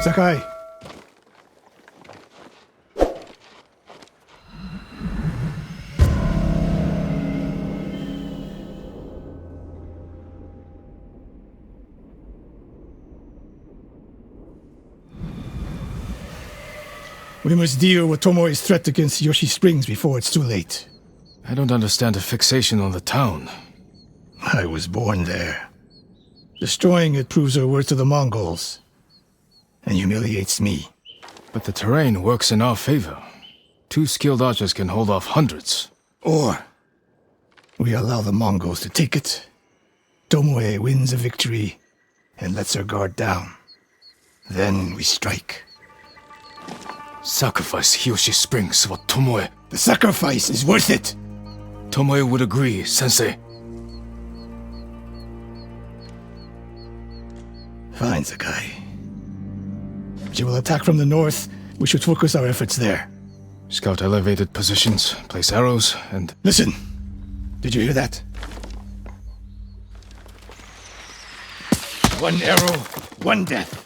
Sakai. We must deal with Tomoe's threat against Yoshi Springs before it's too late. I don't understand a fixation on the town. I was born there. Destroying it proves our worth to the Mongols, and humiliates me. But the terrain works in our favor. 2 skilled archers can hold off hundreds. Or we allow the Mongols to take it. Tomoe wins a victory and lets her guard down. Then we strike. Sacrifice Hiyoshi Springs for Tomoe. The sacrifice is worth it! Tomoe would agree, sensei. Fine, Sakai. She will attack from the north. We should focus our efforts there. Scout elevated positions, place arrows, and... Listen! Did you hear that? 1 arrow, 1 death.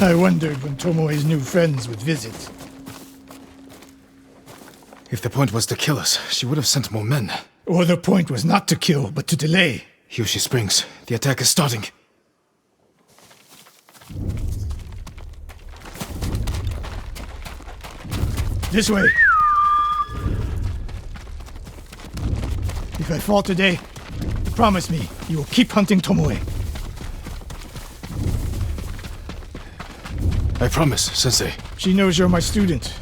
I wondered when Tomoe's new friends would visit. If the point was to kill us, she would have sent more men. Or the point was not to kill, but to delay. Hiyoshi Springs, the attack is starting. This way. If I fall today, promise me you will keep hunting Tomoe. I promise, sensei. She knows you're my student.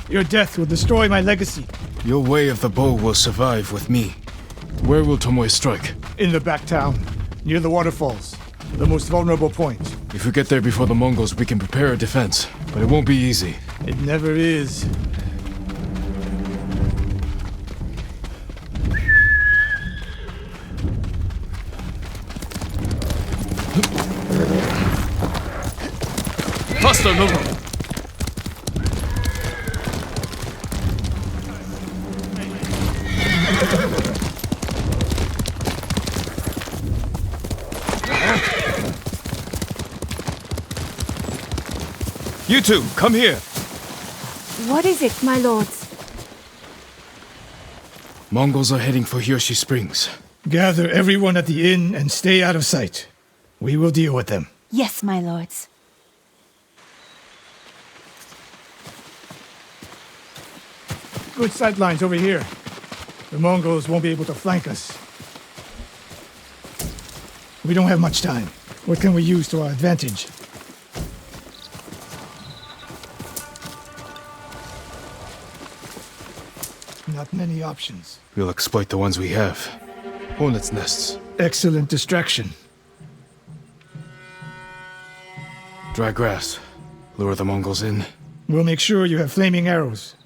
Your death will destroy my legacy. Your way of the bow will survive with me. Where will Tomoe strike? In the back town, near the waterfalls. The most vulnerable point. If we get there before the Mongols, we can prepare a defense. But it won't be easy. It never is. Faster, Nobu! You two, come here! What is it, my lords? Mongols are heading for Hiyoshi Springs. Gather everyone at the inn and stay out of sight. We will deal with them. Yes, my lords. Good sight lines over here. The Mongols won't be able to flank us. We don't have much time. What can we use to our advantage? Not many options. We'll exploit the ones we have. Hornets' nests. Excellent distraction. Dry grass. Lure the Mongols in. We'll make sure you have flaming arrows.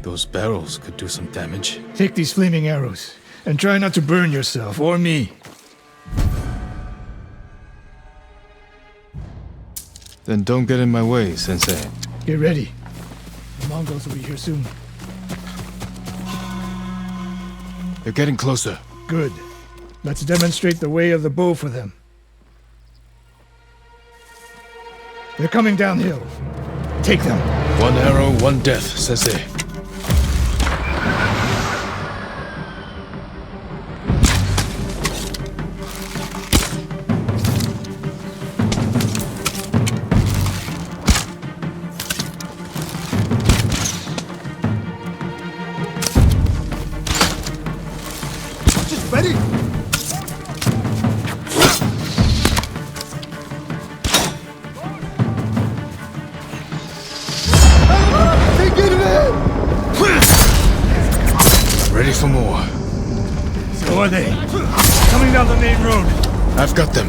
Those barrels could do some damage. Take these flaming arrows, and try not to burn yourself or me. Then don't get in my way, sensei. Get ready. The Mongols will be here soon. They're getting closer. Good. Let's demonstrate the way of the bow for them. They're coming downhill. Take them. 1 arrow, 1 death, sensei. Ready for more. So are they. Coming down the main road. I've got them.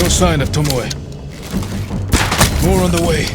No sign of Tomoe. More on the way.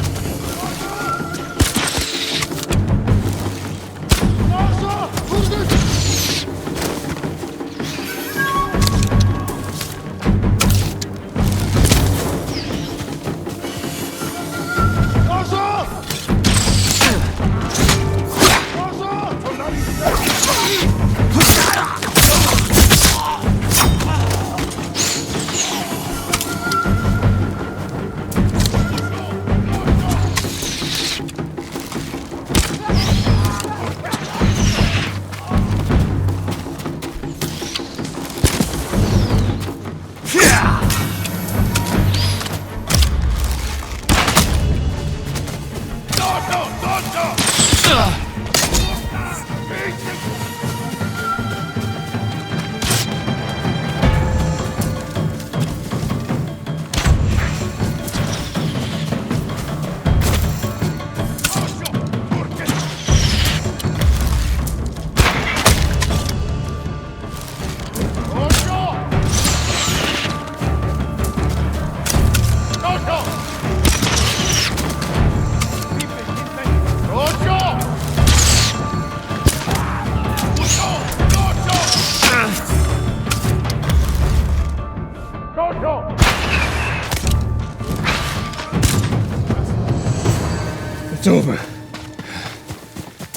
It's over.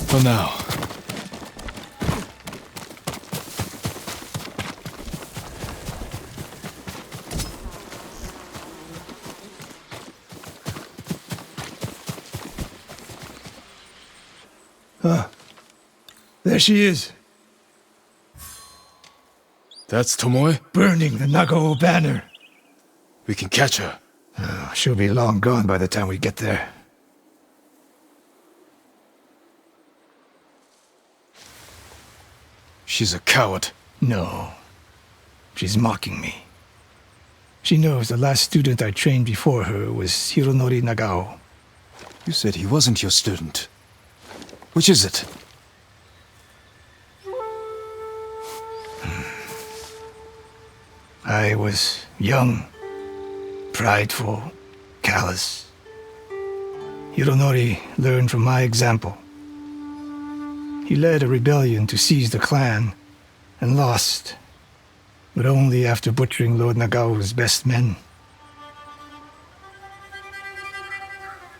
For now. There she is, That's Tomoe? burning the Nagao banner. We can catch her. She'll be long gone by the time we get there. She's a coward. No. She's mocking me. She knows the last student I trained before her was Hironori Nagao. You said he wasn't your student. Which is it? I was young, prideful, callous. Hironori learned from my example. He led a rebellion to seize the clan, and lost, but only after butchering Lord Nagao's best men.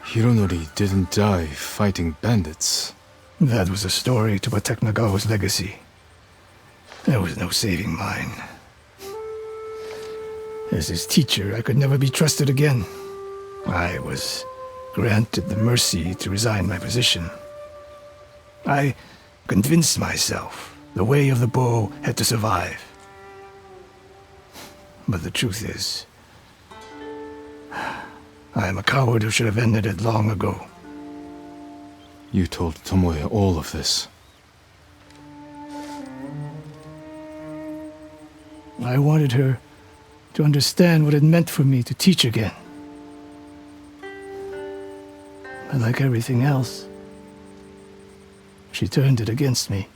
Hironori didn't die fighting bandits. That was a story to protect Nagao's legacy. There was no saving mine. As his teacher, I could never be trusted again. I was granted the mercy to resign my position. I convinced myself the way of the bow had to survive. But the truth is, I am a coward who should have ended it long ago. You told Tomoe all of this. I wanted her to understand what it meant for me to teach again. But like everything else, she turned it against me.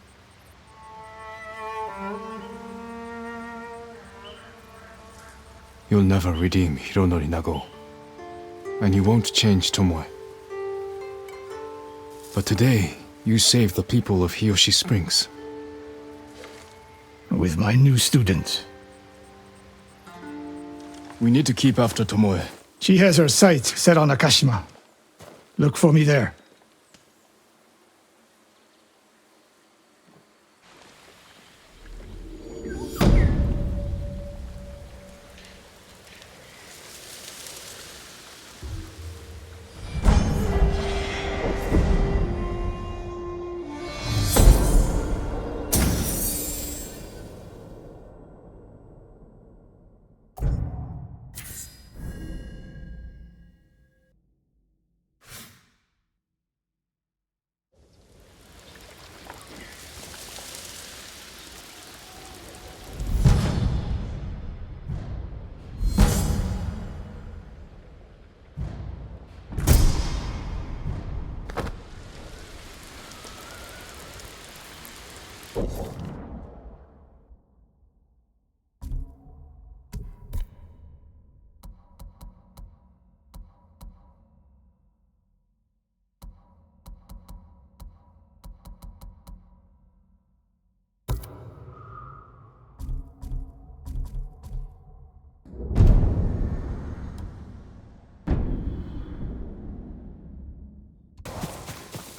You'll never redeem Hironori Nago. And you won't change Tomoe. But today, you saved the people of Hiyoshi Springs. With my new student. We need to keep after Tomoe. She has her sights set on Akashima. Look for me there.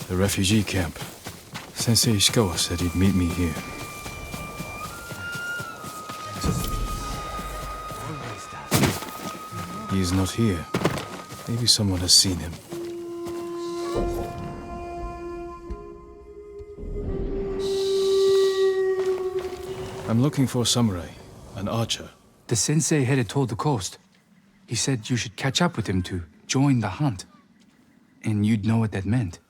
The refugee camp. Sensei Ishikawa said he'd meet me here. He is not here. Maybe someone has seen him. I'm looking for a samurai, an archer. The sensei headed toward the coast. He said you should catch up with him to join the hunt. And you'd know what that meant.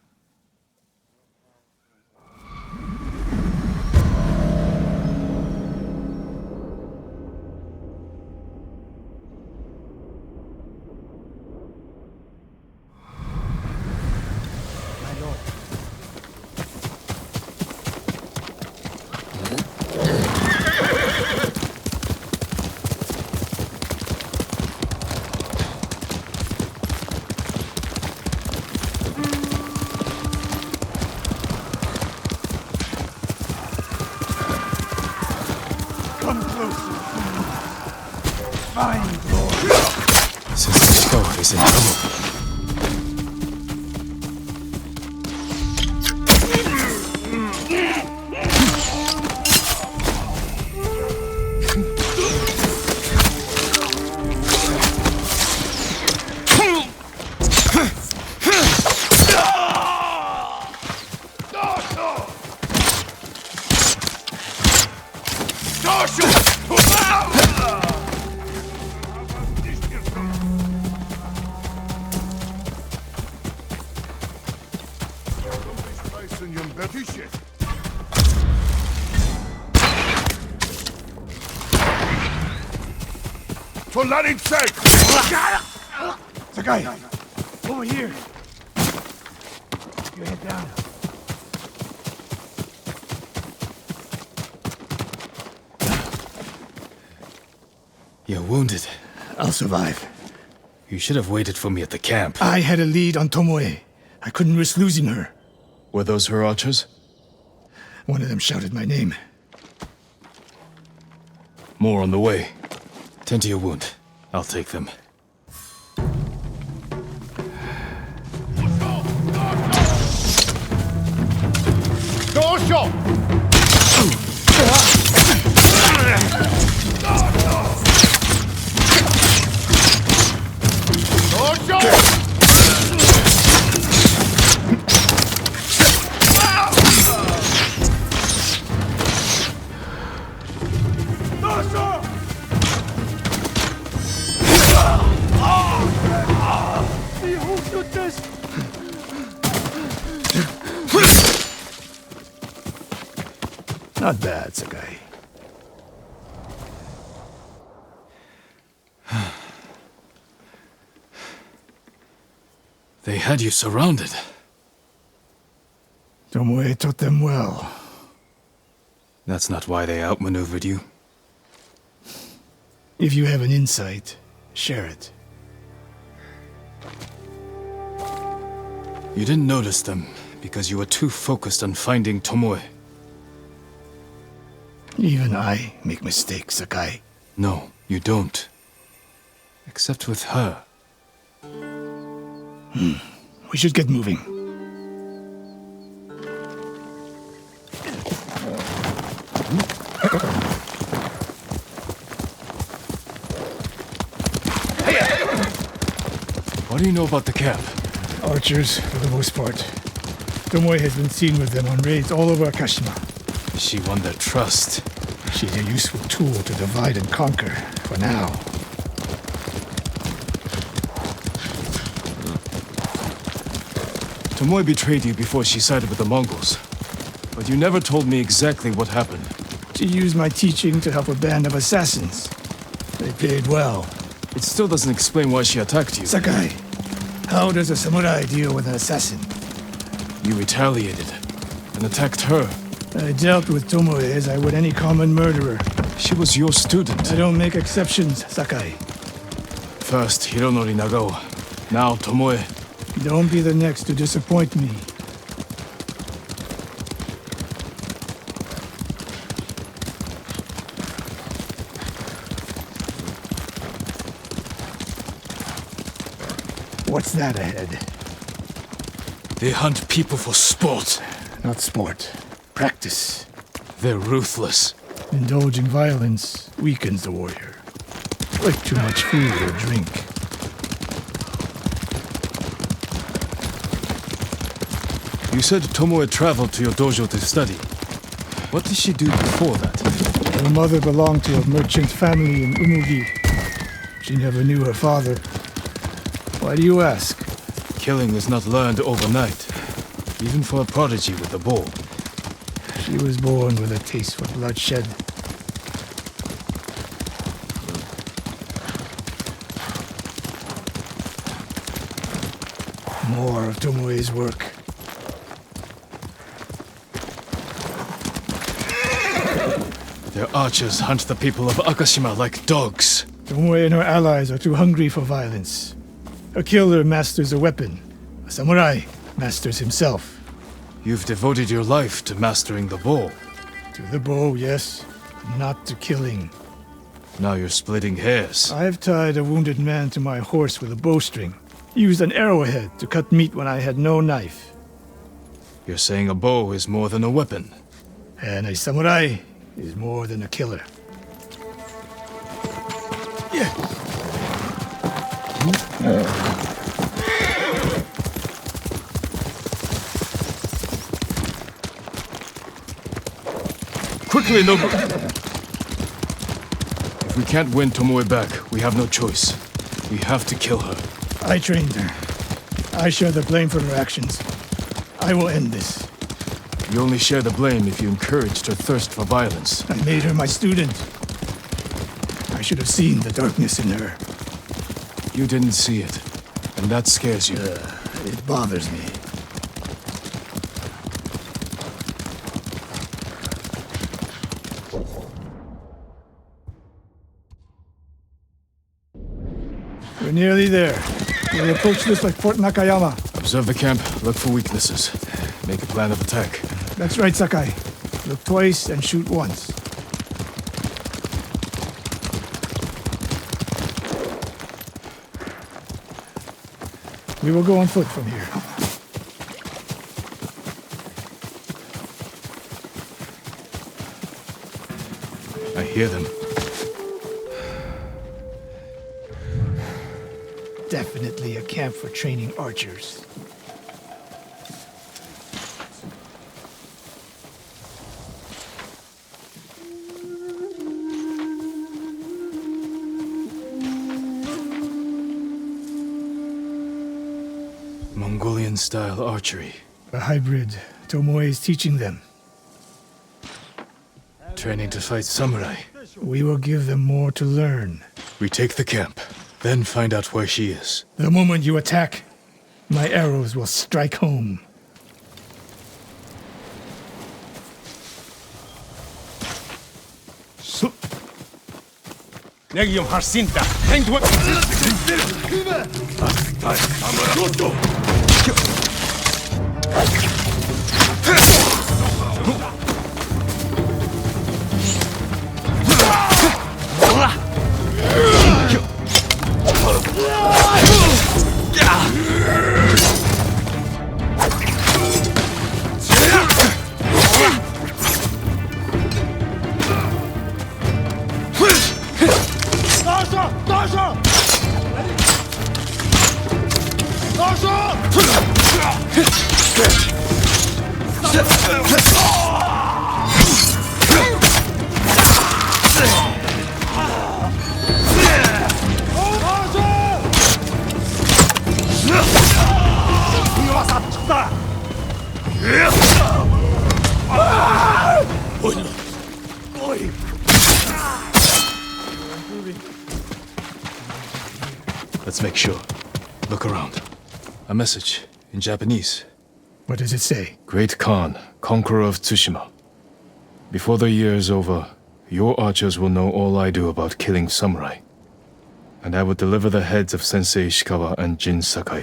Sensei Ishikawa is in trouble. For Lanin's sake! Sakai! Over here! Keep your head down. You're wounded. I'll survive. You should have waited for me at the camp. I had a lead on Tomoe. I couldn't risk losing her. Were those her archers? One of them shouted my name. More on the way. Tend to your wound. I'll take them. Not bad, Sakai. They had you surrounded. Tomoe taught them well. That's not why they outmaneuvered you. If you have an insight, share it. You didn't notice them because you were too focused on finding Tomoe. Even I make mistakes, Sakai. No, you don't. Except with her. We should get moving. What do you know about the camp? Archers, for the most part. Tomoe has been seen with them on raids all over Akashima. She won their trust. She's a useful tool to divide and conquer, for now. Tomoe betrayed you before she sided with the Mongols. But you never told me exactly what happened. She used my teaching to help a band of assassins. They paid well. It still doesn't explain why she attacked you. Sakai, how does a samurai deal with an assassin? You retaliated and attacked her. I dealt with Tomoe as I would any common murderer. She was your student. I don't make exceptions, Sakai. First Hironori Nagao, now Tomoe. Don't be the next to disappoint me. What's that ahead? They hunt people for sport. Not sport. Practice. They're ruthless. Indulging violence weakens the warrior. Like too much food or drink. You said Tomoe traveled to your dojo to study. What did she do before that? Her mother belonged to a merchant family in Umugi. She never knew her father. Why do you ask? Killing is not learned overnight, even for a prodigy with a bow. She was born with a taste for bloodshed. More of Tomoe's work. Their archers hunt the people of Akashima like dogs. Tomoe and her allies are too hungry for violence. A killer masters a weapon. A samurai masters himself. You've devoted your life to mastering the bow. To the bow, yes. Not to killing. Now you're splitting hairs. I've tied a wounded man to my horse with a bowstring. Used an arrowhead to cut meat when I had no knife. You're saying a bow is more than a weapon. And a samurai is more than a killer. Yeah. Quickly, Nobu! If we can't win Tomoe back, we have no choice. We have to kill her. I trained her. I share the blame for her actions. I will end this. You only share the blame if you encouraged her thirst for violence. I made her my student. I should have seen the darkness in her. You didn't see it, and that scares you. It bothers me. We're nearly there. We'll approach this like Fort Nakayama. Observe the camp, look for weaknesses. Make a plan of attack. That's right, Sakai. Look twice and shoot once. We will go on foot from here. I hear them. Definitely a camp for training archers. Mongolian-style archery. A hybrid. Tomoe is teaching them. Training to fight samurai. We will give them more to learn. We take the camp, then find out where she is. The moment you attack, my arrows will strike home. Negium Harsinta. Hanged one. Let's make sure. Look around. A message in Japanese. What does it say? Great Khan, conqueror of Tsushima. Before the year is over, your archers will know all I do about killing samurai. And I will deliver the heads of Sensei Ishikawa and Jin Sakai.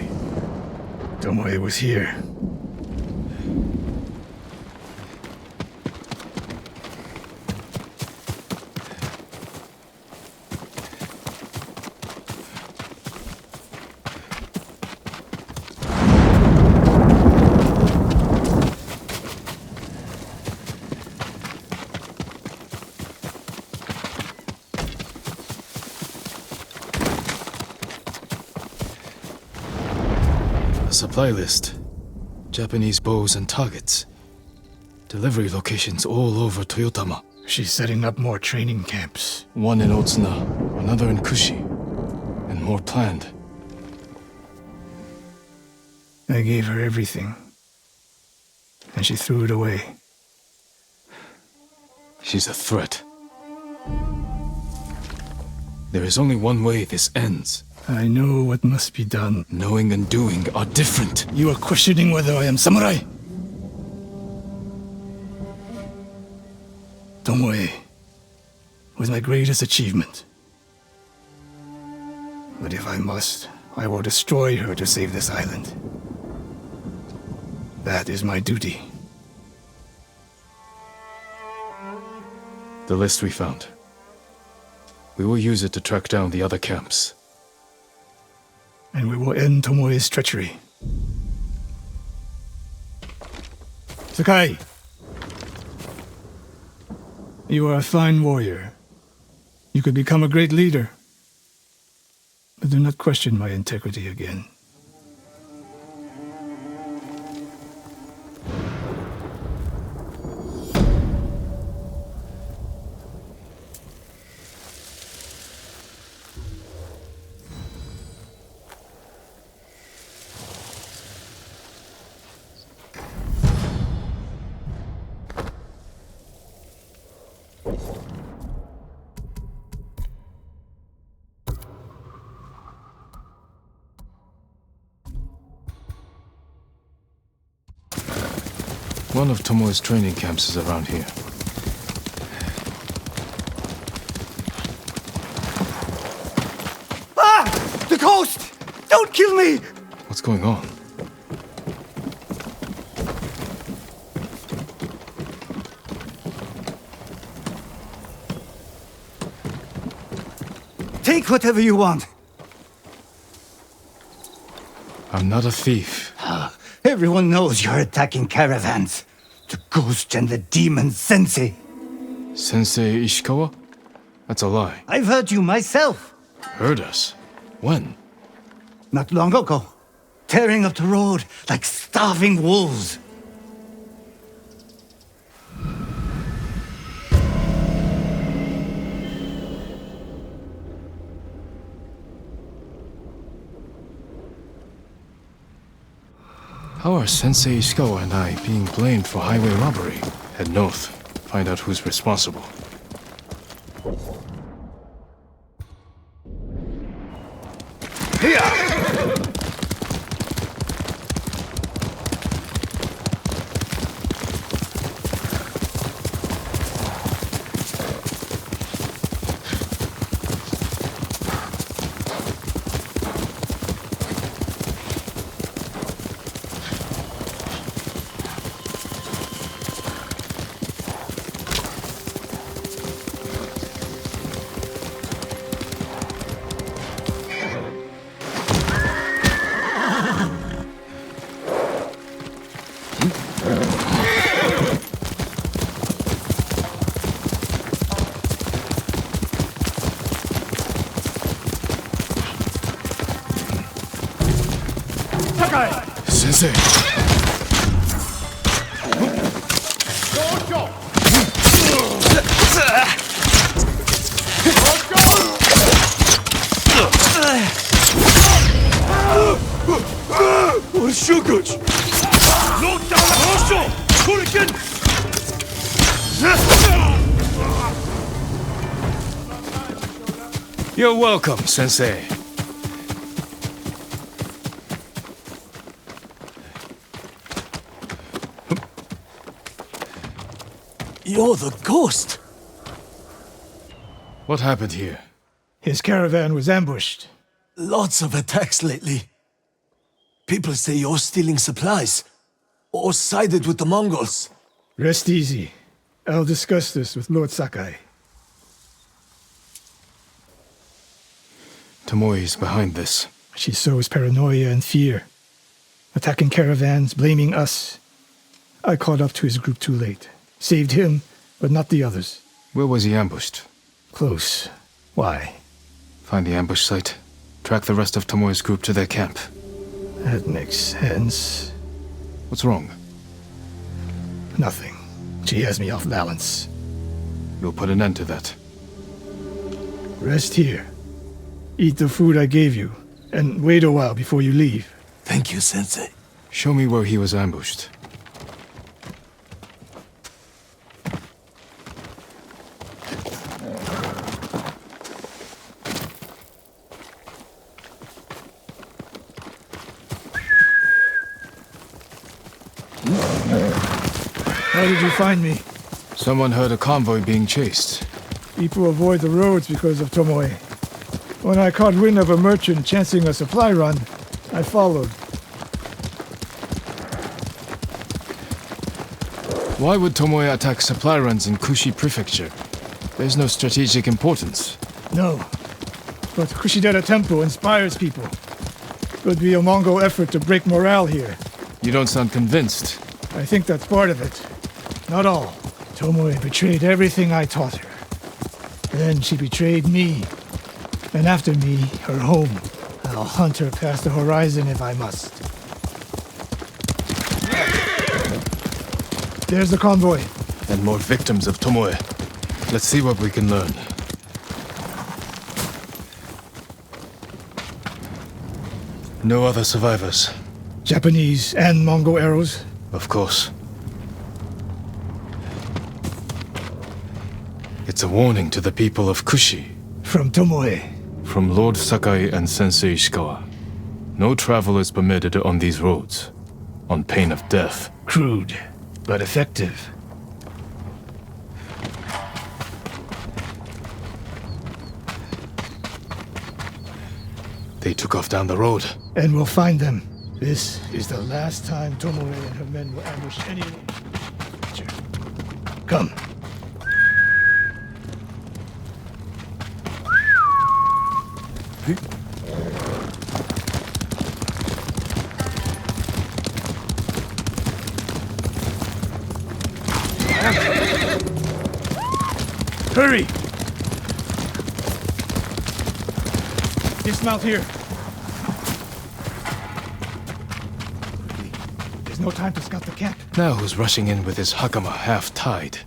Tomoe was here. Supply list. Japanese bows and targets. Delivery locations all over Toyotama. She's setting up more training camps. One in Otsuna, another in Kushi, and more planned. I gave her everything, and she threw it away. She's a threat. There is only one way this ends. I know what must be done. Knowing and doing are different. You are questioning whether I am samurai? Tomoe was my greatest achievement. But if I must, I will destroy her to save this island. That is my duty. The list we found. We will use it to track down the other camps. And we will end Tomoe's treachery. Sakai! You are a fine warrior. You could become a great leader. But do not question my integrity again. One of Tomoe's training camps is around here. Ah! The coast! Don't kill me! What's going on? Take whatever you want. I'm not a thief. Everyone knows you're attacking caravans. The ghost and the demon sensei. Sensei Ishikawa? That's a lie. I've heard you myself. Heard us? When? Not long ago. Tearing up the road like starving wolves. How are Sensei Ishikawa and I being blamed for highway robbery? Head north. Find out who's responsible. Sakai! Sensei! You're welcome, Sensei. You're the ghost! What happened here? His caravan was ambushed. Lots of attacks lately. People say you're stealing supplies, or sided with the Mongols. Rest easy. I'll discuss this with Lord Sakai. Tomoe is behind this. She sows paranoia and fear. Attacking caravans, blaming us. I caught up to his group too late. Saved him, but not the others. Where was he ambushed? Close. Why? Find the ambush site. Track the rest of Tomoe's group to their camp. That makes sense. What's wrong? Nothing. She has me off balance. We'll put an end to that. Rest here. Eat the food I gave you, and wait a while before you leave. Thank you, Sensei. Show me where he was ambushed. How did you find me? Someone heard a convoy being chased. People avoid the roads because of Tomoe. When I caught wind of a merchant chancing a supply run, I followed. Why would Tomoe attack supply runs in Kushi Prefecture? There's no strategic importance. No. But Kushidera Temple inspires people. Could be a Mongol effort to break morale here. You don't sound convinced. I think that's part of it. Not all. Tomoe betrayed everything I taught her. Then she betrayed me. And after me, her home. I'll hunt her past the horizon if I must. There's the convoy. And more victims of Tomoe. Let's see what we can learn. No other survivors. Japanese and Mongol arrows. Of course. It's a warning to the people of Kushi. From Tomoe. From Lord Sakai and Sensei Ishikawa. No travel is permitted on these roads, on pain of death. Crude, but effective. They took off down the road. And we'll find them. This is the last time Tomoe and her men will ambush any... Come. Hurry! Dismount here. There's no time to scout the camp. Now who's rushing in with his hakama half-tied?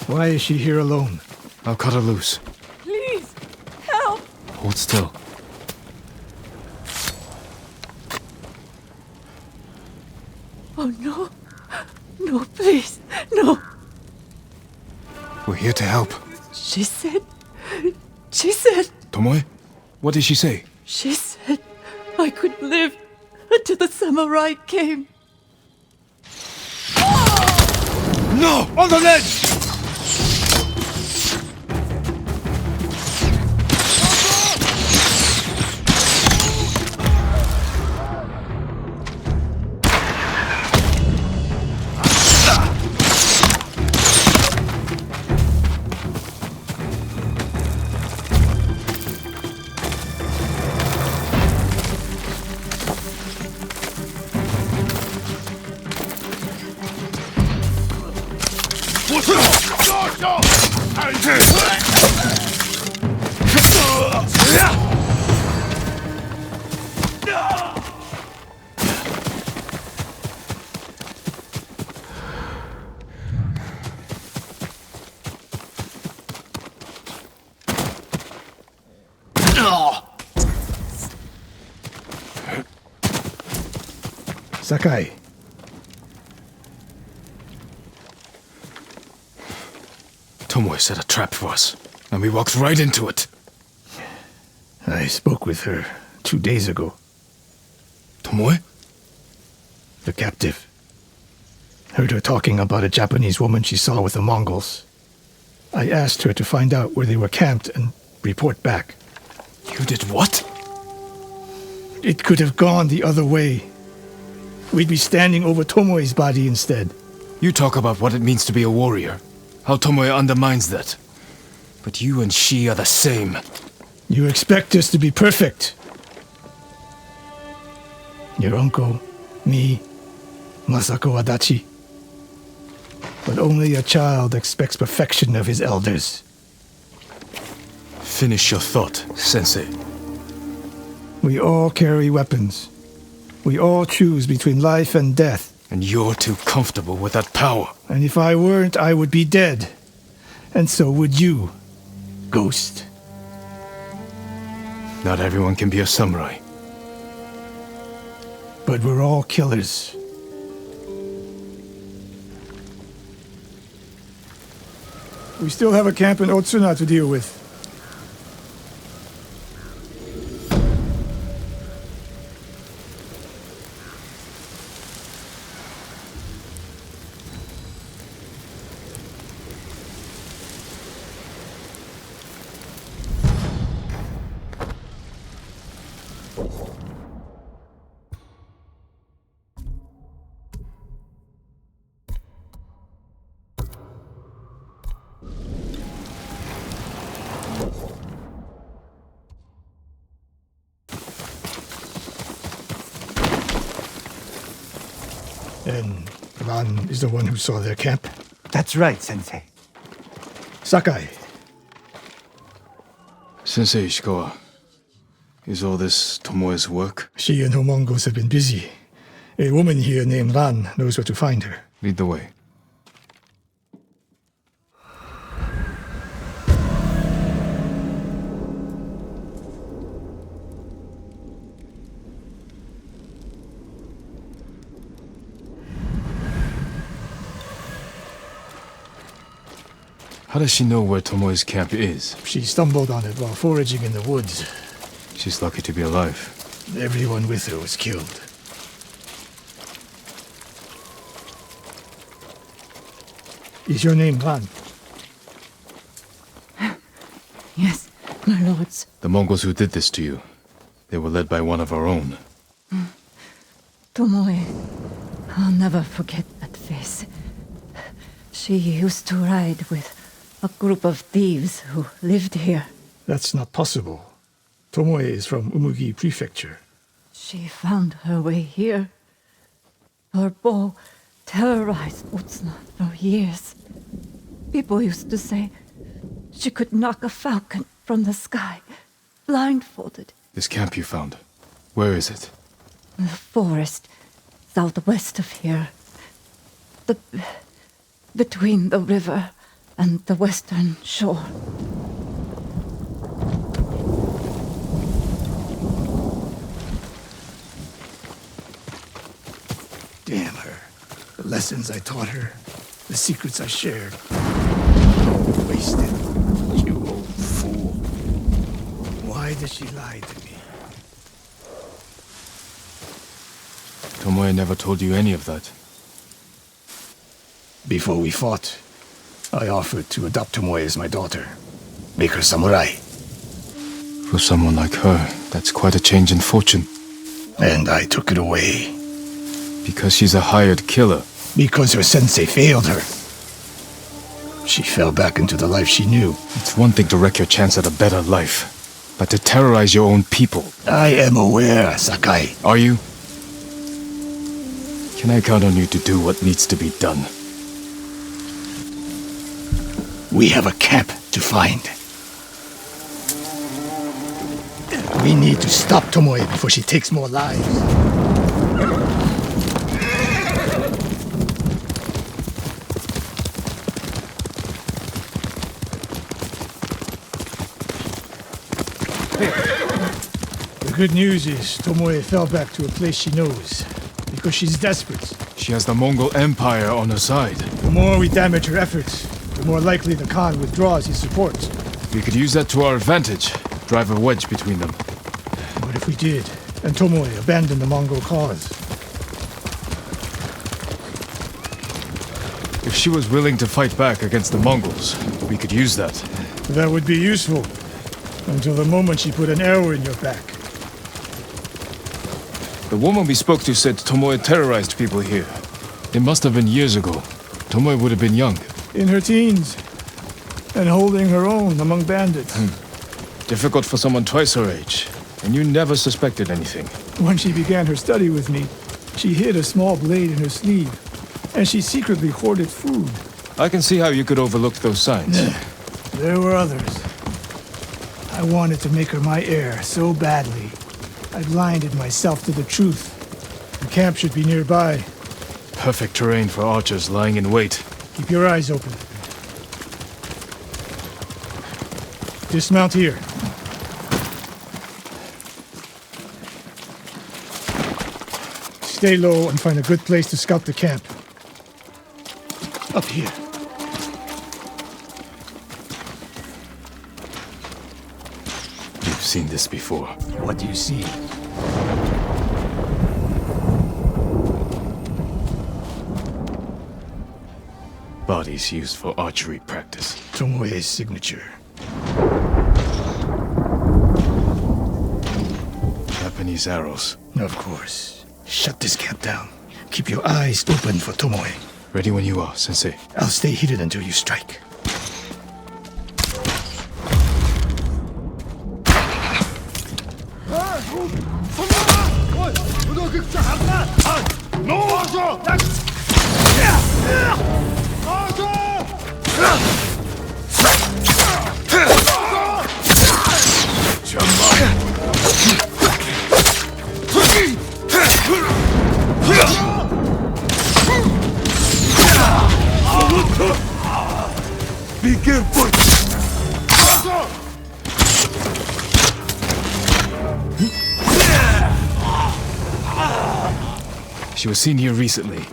Why is she here alone? I'll cut her loose. Please, help! Hold still. Oh no. No, please, no. We're here to help. She said... Tomoe? What did she say? She said I could live until the samurai came. No! On the ledge! What's up? Sakai. Tomoe set a trap for us, and we walked right into it. I spoke with her 2 days ago. Tomoe? The captive. Heard her talking about a Japanese woman she saw with the Mongols. I asked her to find out where they were camped and report back. You did what? It could have gone the other way. We'd be standing over Tomoe's body instead. You talk about what it means to be a warrior, how Tomoe undermines that. But you and she are the same. You expect us to be perfect. Your uncle, me, Masako Adachi. But only a child expects perfection of his elders. Finish your thought, Sensei. We all carry weapons. We all choose between life and death. And you're too comfortable with that power. And if I weren't, I would be dead. And so would you, Ghost. Not everyone can be a samurai. But we're all killers. We still have a camp in Otsuna to deal with. And Ran is the one who saw their camp? That's right, Sensei. Sakai. Sensei Ishikawa, is all this Tomoe's work? She and her Mongols have been busy. A woman here named Ran knows where to find her. Lead the way. How does she know where Tomoe's camp is? She stumbled on it while foraging in the woods. She's lucky to be alive. Everyone with her was killed. Is your name Ran? Yes, my lords. The Mongols who did this to you, they were led by one of our own. Tomoe. I'll never forget that face. She used to ride with a group of thieves who lived here. That's not possible. Tomoe is from Umugi Prefecture. She found her way here. Her bow terrorized Utsuna for years. People used to say she could knock a falcon from the sky, blindfolded. This camp you found, where is it? The forest southwest of here. Between the river and the western shore. Damn her. The lessons I taught her, the secrets I shared. Wasted. You old fool. Why did she lie to me? Tomoe never told you any of that. Before we fought, I offered to adopt Tomoe as my daughter. Make her samurai. For someone like her, that's quite a change in fortune. And I took it away. Because she's a hired killer. Because her sensei failed her. She fell back into the life she knew. It's one thing to wreck your chance at a better life, but to terrorize your own people. I am aware, Sakai. Are you? Can I count on you to do what needs to be done? We have a camp to find. We need to stop Tomoe before she takes more lives. The good news is Tomoe fell back to a place she knows, because she's desperate. She has the Mongol Empire on her side. The more we damage her efforts, the more likely the Khan withdraws his support. We could use that to our advantage. Drive a wedge between them. What if we did, and Tomoe abandoned the Mongol cause? If she was willing to fight back against the Mongols, we could use that. That would be useful, until the moment she put an arrow in your back. The woman we spoke to said Tomoe terrorized people here. It must have been years ago. Tomoe would have been young. In her teens, and holding her own among bandits. Difficult for someone twice her age. And you never suspected anything. When she began her study with me, she hid a small blade in her sleeve, and she secretly hoarded food. I can see how you could overlook those signs. There were others. I wanted to make her my heir so badly. I blinded myself to the truth. The camp should be nearby. Perfect terrain for archers lying in wait. Keep your eyes open. Dismount here. Stay low and find a good place to scout the camp. Up here. You've seen this before. What do you see? Bodies used for archery practice. Tomoe's signature. Japanese arrows. Of course. Shut this camp down. Keep your eyes open for Tomoe. Ready when you are, Sensei. I'll stay hidden until you strike. Be careful! She was seen here recently.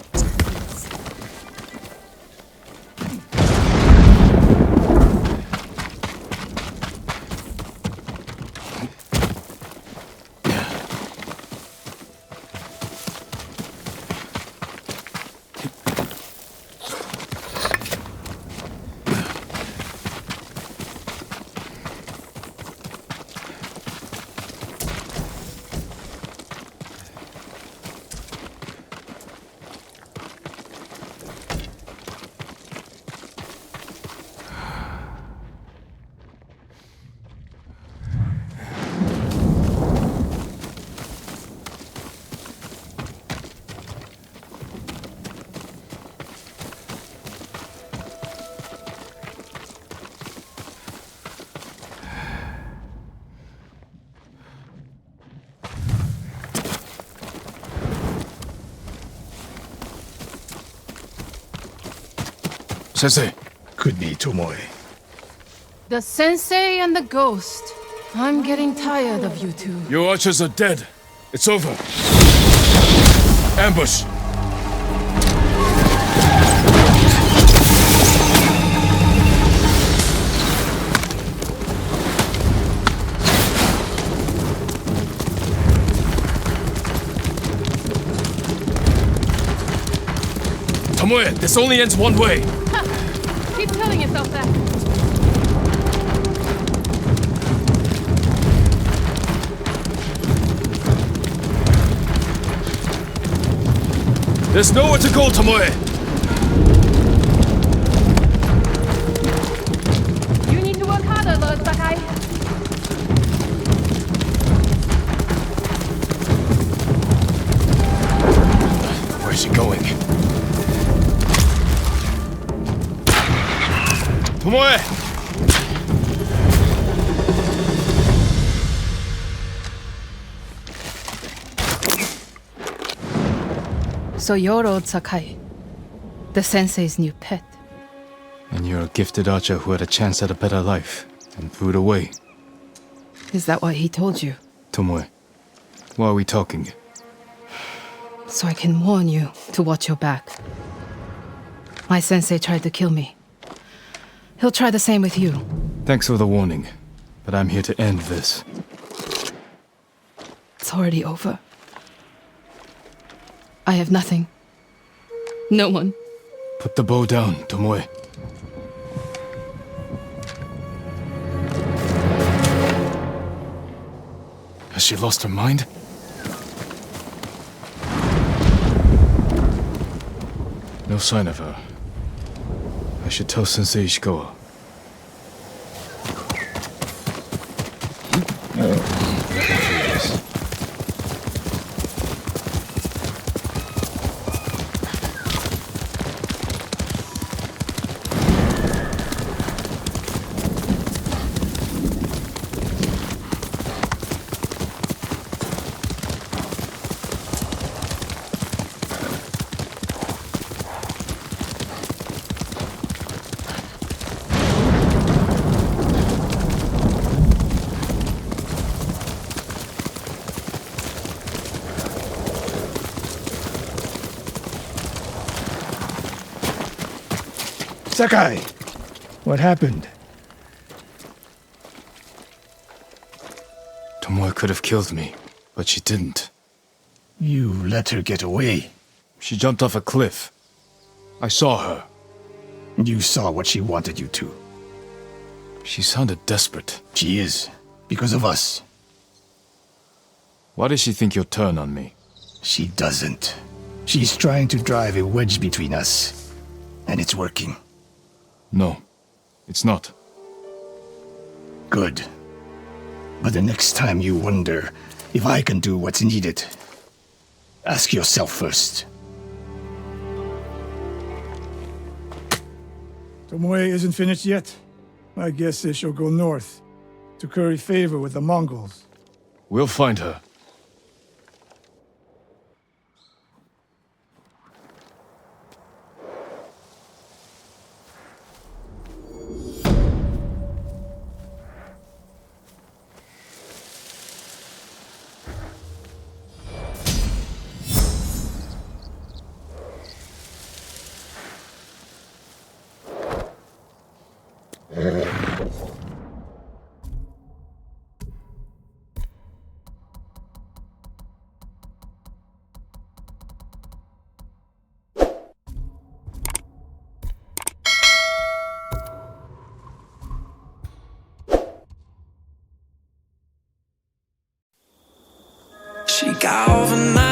Sensei. Could be Tomoe. The sensei and the ghost. I'm getting tired of you two. Your archers are dead. It's over. Ambush. Tomoe, this only ends one way. Keep telling yourself that. There's nowhere to go, Tomoe! You need to work harder, Lord Sakai. Where's she going? Tomoe! So you're old Sakai, the sensei's new pet. And you're a gifted archer who had a chance at a better life and threw it away. Is that what he told you? Tomoe, why are we talking? So I can warn you to watch your back. My sensei tried to kill me. He'll try the same with you. Thanks for the warning, but I'm here to end this. It's already over. I have nothing. No one. Put the bow down, Tomoe. Has she lost her mind? No sign of her. I should tell Sensei Ishikawa. Sakai! What happened? Tomoe could have killed me, but she didn't. You let her get away. She jumped off a cliff. I saw her. You saw what she wanted you to. She sounded desperate. She is. Because of us. Why does she think you'll turn on me? She doesn't. She's trying to drive a wedge between us. And it's working. No, it's not. Good. But the next time you wonder if I can do what's needed, ask yourself first. Tomoe isn't finished yet. I guess they shall go north to curry favor with the Mongols. We'll find her. She got over my